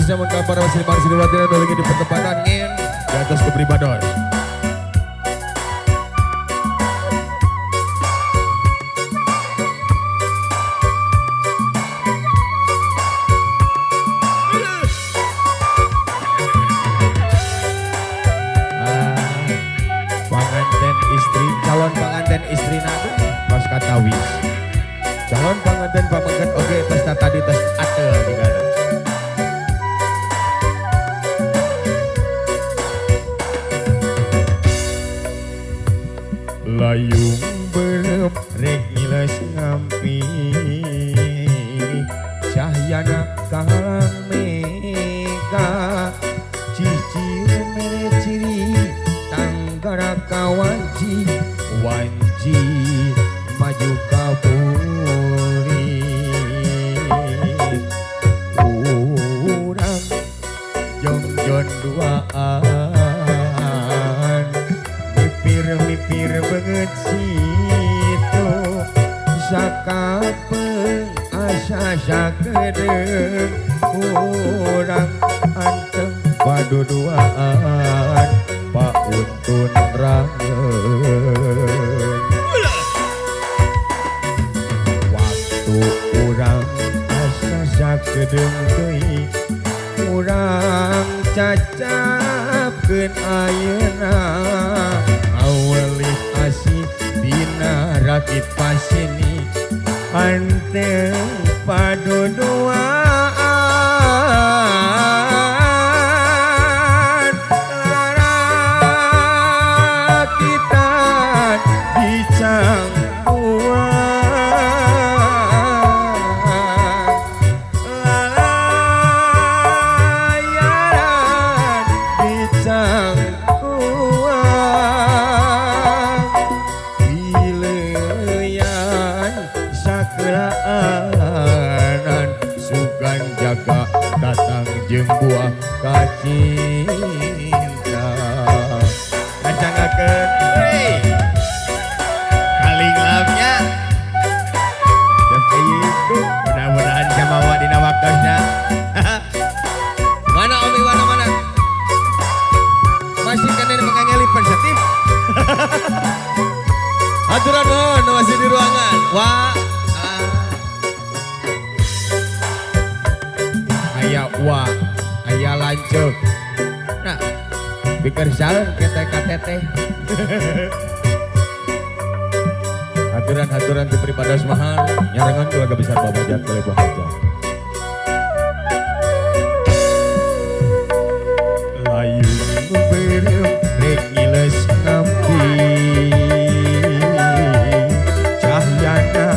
bisa mengkabar masih Siliwati dan lagi di pertempatan ingin di atas kepribadian. Panganten istri, calon panganten istri nabi pas kata wis. Calon panganten pamangkat oke tes tadi tes atel di kana. Layung berem rek ngiles ngampi cahyana kalang mega cicir mere ciri tanggara kawanci wanci maju kaburi urang jongjon duaan mipir banget situ sakapeng asa sakedeng urang anteng paduduaan Pak Untun rangen waktu urang asa sakedeng deui urang cacapkeun ayeuna awalih asih dina rakit pasini anteng paduduaan larakitan dicangkuan lalayaran dicangkuan bileyan sakelaanan sugan jaga datang jeung buah kacinta kancangakeun kaling lamnya jeung itu mudah-mudahan samawa dina waktosna mana Omi mana masih kena mengangeli pensetif aturan mohon masih di ruangan wah aya wa aya lanceuk nah pikir saeun kita KTT haturan ti pripados mahal nyarengan keluarga besar Babajat oleh Buah Haja layung berem rek ngiles ngampi cahyana